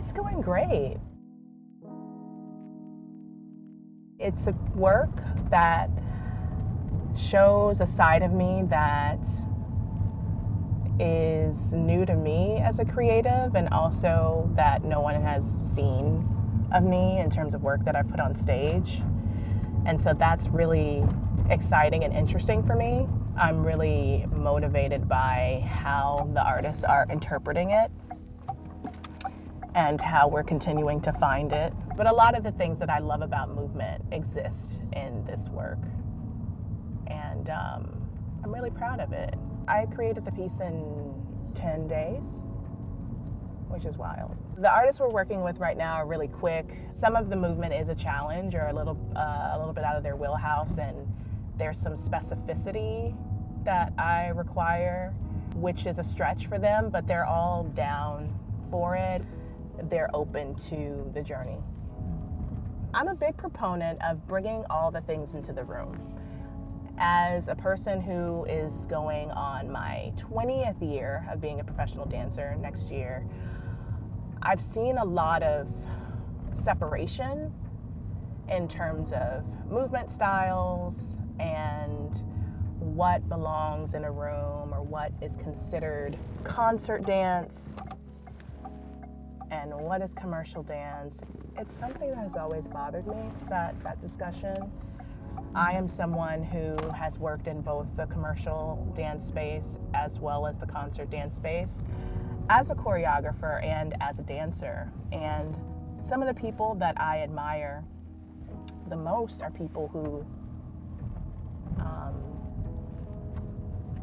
It's going great. It's a work that shows a side of me that is new to me as a creative, and also that no one has seen of me in terms of work that I've put on stage. And so that's really exciting and interesting for me. I'm really motivated by how the artists are interpreting it and how we're continuing to find it. But a lot of the things that I love about movement exist in this work. And I'm really proud of it. I created the piece in 10 days, which is wild. The artists we're working with right now are really quick. Some of the movement is a challenge or a little bit out of their wheelhouse, and there's some specificity that I require, which is a stretch for them, but they're all down for it. They're open to the journey. I'm a big proponent of bringing all the things into the room. As a person who is going on my 20th year of being a professional dancer next year, I've seen a lot of separation in terms of movement styles and what belongs in a room or what is considered concert dance and what is commercial dance. It's something that has always bothered me, that discussion. I am someone who has worked in both the commercial dance space as well as the concert dance space as a choreographer and as a dancer. And some of the people that I admire the most are people who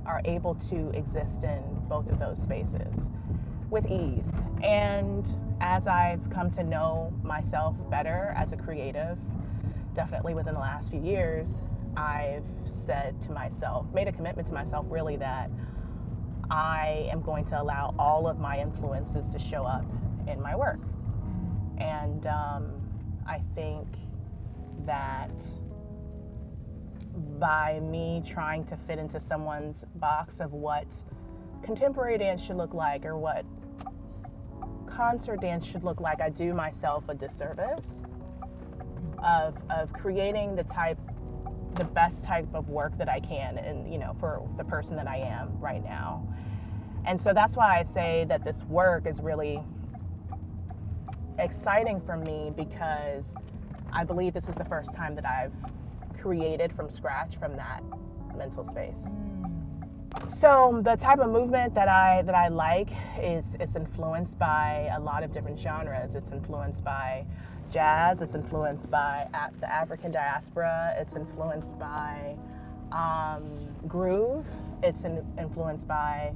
are able to exist in both of those spaces with ease. And as I've come to know myself better as a creative, definitely within the last few years, I've said to myself, made a commitment to myself really, that I am going to allow all of my influences to show up in my work. And I think that by me trying to fit into someone's box of what contemporary dance should look like or what concert dance should look like, I do myself a disservice of creating the best type of work that I can, and for the person that I am right now. And so that's why I say that this work is really exciting for me, because I believe this is the first time that I've created from scratch from that mental space. So the type of movement that I like is influenced by a lot of different genres. It's influenced by jazz, it's influenced by the African diaspora, it's influenced by groove, it's influenced by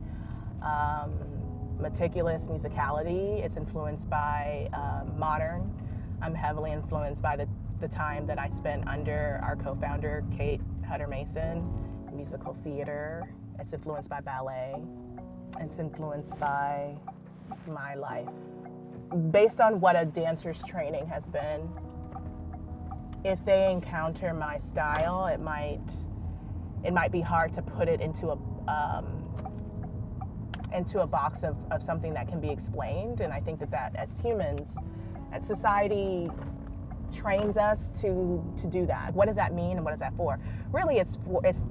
meticulous musicality, it's influenced by modern. I'm heavily influenced by the time that I spent under our co-founder, Kate Hutter-Mason, musical theater. It's influenced by ballet. It's influenced by my life. Based on what a dancer's training has been, if they encounter my style, it might be hard to put it into a box of something that can be explained. And I think that as humans, as society trains us to do that. What does that mean and what is that for? Really, it's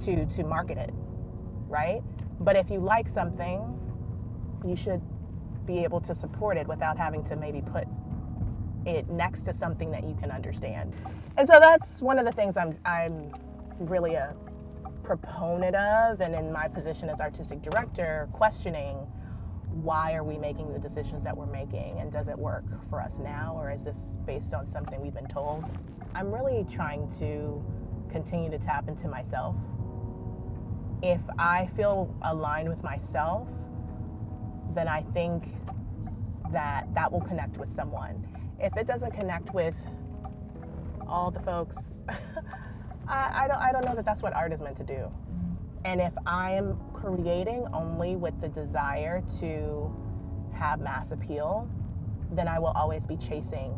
to market it, right? But if you like something, you should be able to support it without having to maybe put it next to something that you can understand. And so that's one of the things I'm really a proponent of, and in my position as artistic director, questioning why are we making the decisions that we're making, and does it work for us now, or is this based on something we've been told? I'm really trying to continue to tap into myself. If I feel aligned with myself, then I think that will connect with someone. If it doesn't connect with all the folks, I don't know that that's what art is meant to do. And if I am creating only with the desire to have mass appeal, then I will always be chasing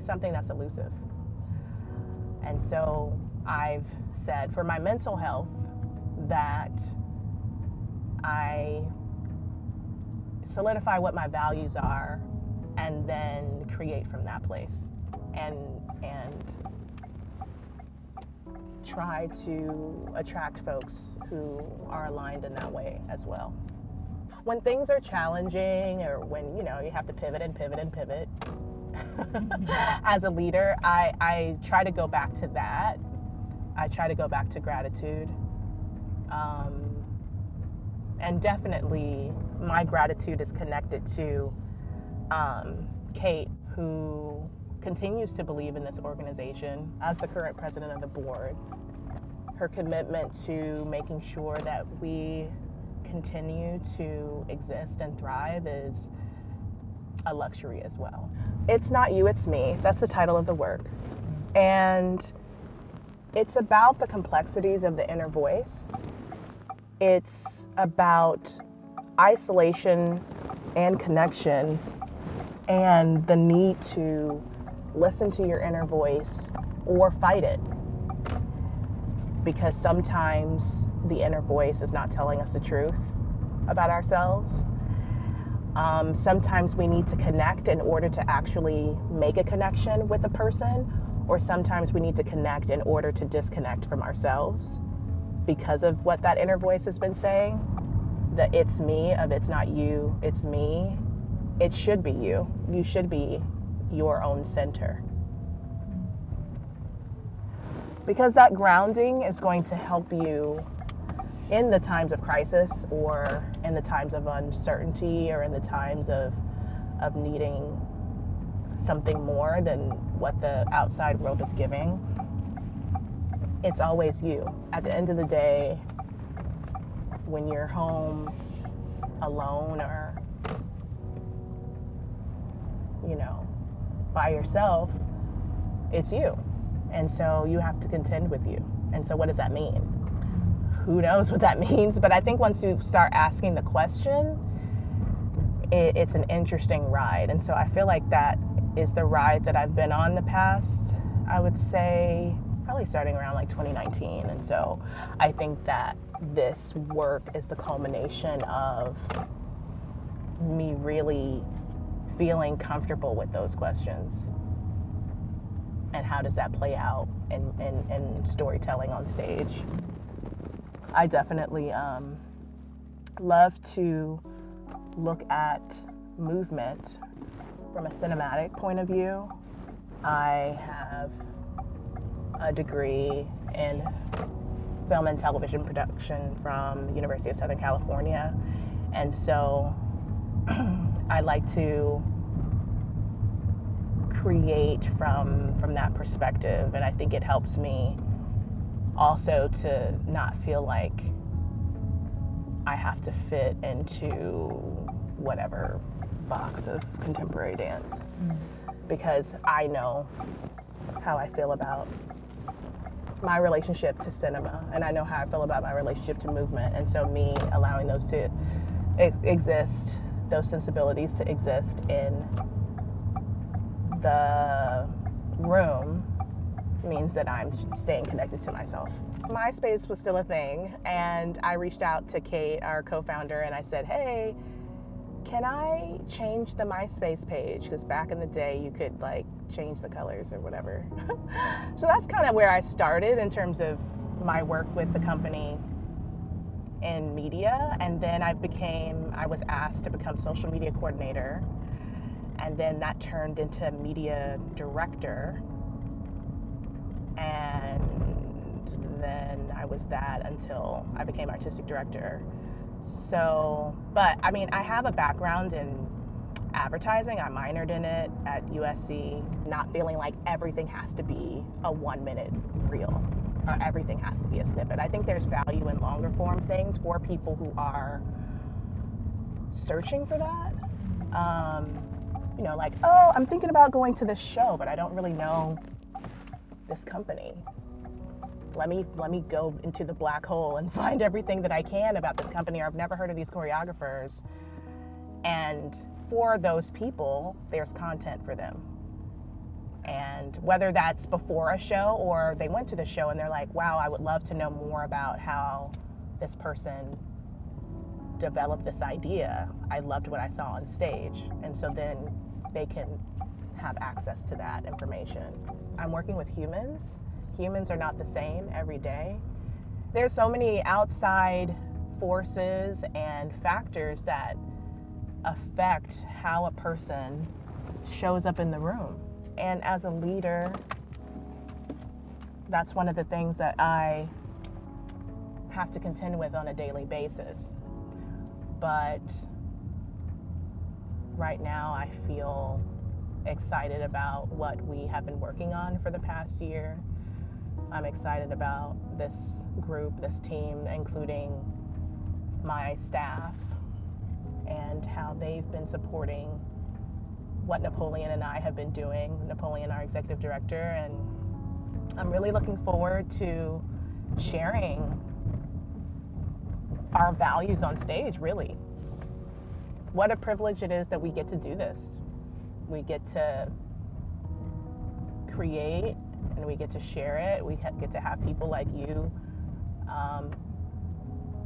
something that's elusive. And so I've said for my mental health that I solidify what my values are and then create from that place, and try to attract folks who are aligned in that way as well. When things are challenging, or when, you know, you have to pivot and pivot and pivot as a leader, I try to go back to that. I try to go back to gratitude. And definitely my gratitude is connected to Kate, who continues to believe in this organization as the current president of the board. Her commitment to making sure that we continue to exist and thrive is a luxury as well. It's not you, it's me. That's the title of the work. And it's about the complexities of the inner voice. It's about isolation and connection, and the need to listen to your inner voice or fight it. Because sometimes the inner voice is not telling us the truth about ourselves. Sometimes we need to connect in order to actually make a connection with a person, or sometimes we need to connect in order to disconnect from ourselves because of what that inner voice has been saying. The it's me of it's not you, it's me. It should be you. You should be your own center. Because that grounding is going to help you in the times of crisis, or in the times of uncertainty, or in the times of needing something more than what the outside world is giving. It's always you. At the end of the day, when you're home alone, or, you know, by yourself, it's you. And so you have to contend with you. And so what does that mean? Who knows what that means? But I think once you start asking the question, it's an interesting ride. And so I feel like that is the ride that I've been on the past, I would say, probably starting around like 2019. And so I think that this work is the culmination of me really feeling comfortable with those questions. And how does that play out in storytelling on stage? I definitely love to look at movement from a cinematic point of view. I have a degree in film and television production from the University of Southern California. And so I like to create from that perspective, and I think it helps me also to not feel like I have to fit into whatever box of contemporary dance, because I know how I feel about my relationship to cinema, and I know how I feel about my relationship to movement. And so me allowing those to exist, those sensibilities to exist in the room, means that I'm staying connected to myself. MySpace was still a thing, and I reached out to Kate, our co-founder, and I said, hey, can I change the MySpace page? Because back in the day, you could like change the colors or whatever. So that's kind of where I started in terms of my work with the company in media. And then I was asked to become social media coordinator. And then that turned into media director. And then I was that until I became artistic director. So, but I mean, I have a background in advertising. I minored in it at USC, not feeling like everything has to be a 1-minute reel or everything has to be a snippet. I think there's value in longer form things for people who are searching for that. You know, like, oh, I'm thinking about going to this show, but I don't really know this company. Let me go into the black hole and find everything that I can about this company, or I've never heard of these choreographers. And for those people, there's content for them. And whether that's before a show or they went to the show and they're like, wow, I would love to know more about how this person developed this idea. I loved what I saw on stage. And so then they can have access to that information. I'm working with humans. Humans are not the same every day. There's so many outside forces and factors that affect how a person shows up in the room. And as a leader, that's one of the things that I have to contend with on a daily basis. But right now I feel excited about what we have been working on for the past year. I'm excited about this group, this team, including my staff, and how they've been supporting what Napoleon and I have been doing. Napoleon, our executive director, and I'm really looking forward to sharing our values on stage, really. What a privilege it is that we get to do this. We get to create and we get to share it. We get to have people like you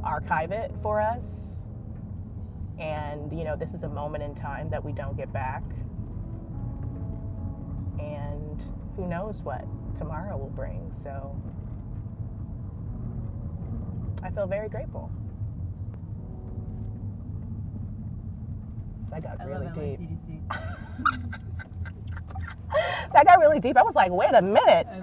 archive it for us. And, you know, this is a moment in time that we don't get back. And who knows what tomorrow will bring. So I feel very grateful. That got really deep. LACDC. That got really deep. I was like, wait a minute. I